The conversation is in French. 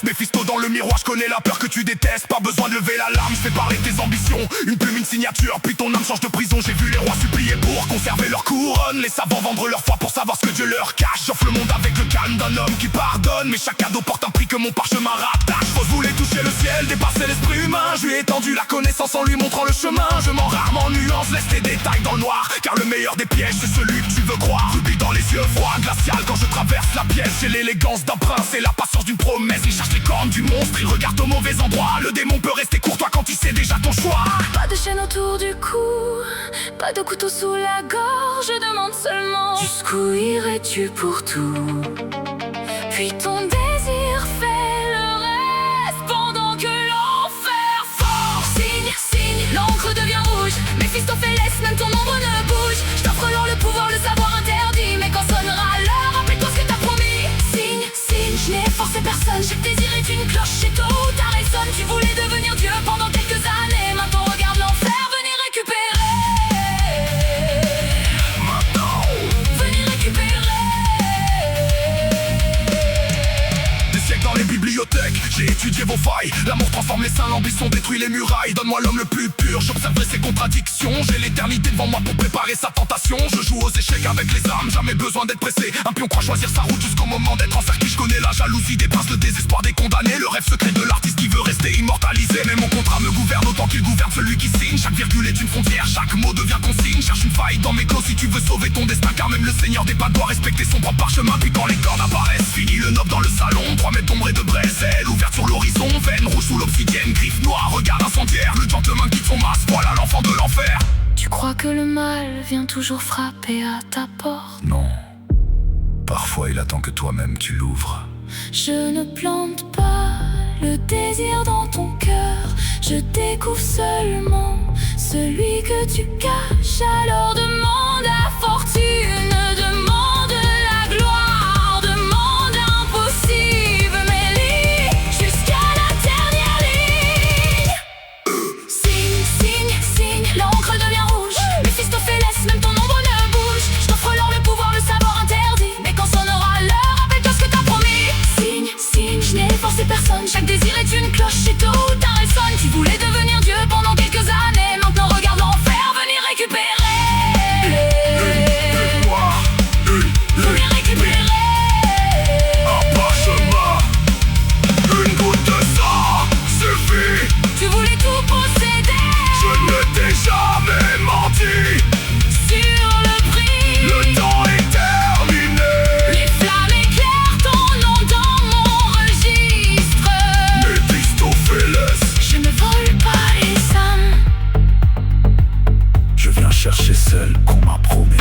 Méphisto dans le miroir, je connais la peur que tu détestes. Pas besoin de lever l'alarme, je fais parler tes ambitions. Une plume, une signature, puis ton âme change de prison. J'ai vu les rois supplier pour conserver leur couronne, les savants vendre leur foi pour savoir ce que Dieu leur cache. J'offre le monde avec le calme d'un homme qui pardonne, mais chaque cadeau porte un prix que mon parchemin rattache. Fausse voulait toucher le ciel, dépasser l'esprit humain. Je lui ai étendu la connaissance en lui montrant le chemin. Je mens rarement en nuance, laisse tes détails dans le noir, car le meilleur des pièges c'est celui que tu veux croire. Rubis dans les yeux, froid, glacial quand je traverse la pièce. J'ai l'élégance d'un prince et la patience d'une promesse. Il cherche les cornes du monstre, il regarde au mauvais endroit. Le démon peut rester courtois quand il sait déjà ton choix. Pas de chaîne autour du cou, pas de couteau sous la gorge. Je demande seulement jusqu'où irais-tu pour tout. Puis ton désir fait le reste pendant que l'enfer force. Signe, signe, l'encre devient rouge. Méphistophélès, même ton ombre ne bouge. Je t'offre l'or, le pouvoir, le savoir interdit. Mais quand sonnera l'heure, rappelle-toi ce que t'as promis. Signe, signe, je n'ai forcé personne. Chaque désir est une cloche et tôt ou tard résonne. Tu voulais devenir Dieu pendant quelques années. Maintenant regarde l'enfer, venez récupérer. Maintenant, venez récupérer. des siècles dans les bibliothèques, j'ai étudié vos failles. L'amour transforme les saints, l'ambition détruit les murailles. Donne-moi l'homme le plus pur, j'observerai ses contradictions. J'ai l'éternité devant moi pour préparer sa tentation. Je joue aux échecs avec les armes, jamais besoin d'être pressé. Un pion croit choisir sa route jusqu'au moment d'être encerclé. Je connais la jalousie des princes, le désespoir des condamnés. Le rêve secret de l'artiste qui veut rester immortalisé. Mais mon contrat me gouverne autant qu'il gouverne celui qui signe. Chaque virgule est une frontière, chaque mot devient consigne. Cherche une faille dans mes clauses si tu veux sauver ton destin, car même le seigneur des pas doit respecter son propre parchemin. Puis quand les cordes apparaissent, fini le noble dans le salon. 3 mètres d'ombre et de braise, aile ouverte sur l'horizon. Veine rouge sous l'obsidienne, griffe noire, regard incendiaire. Le gentleman quitte son masque, voilà l'enfant de l'enfer. Tu crois que le mal vient toujours frapper à ta porte? Non, parfois il attend que toi-même tu l'ouvres. Je ne plante pas le désir dans ton cœur. Je découvre seulement celui que tu caches. Alors demande la fortune, demande la gloire, demande l'impossible, mais lis jusqu'à la dernière ligne. Signe, signe, signe, l'encre devient rouge. Méphistophélès, même ton ombre ne bouge. Je t'offre l'or, le pouvoir, le savoir interdit. Mais quand sonnera l'heure, rappelle-toi ce que t'as promis. Signe, signe, je n'ai forcé personne. Chaque désir est une cloche et tôt ou tard résonne. Tu voulais devenir Dieu pendant quelques années. Maintenant regarde l'enfer, venez récupérer. Venez récupérer. Un parchemin, une goutte de sang suffit. Tu voulais tout posséder. Je ne t'ai jamais menti. Sur le prix, Le temps est terminé. les flammes éclairent ton nom dans mon registre. Méphistophélès, Je ne vole pas les âmes. je viens chercher celle qu'on m'a promis.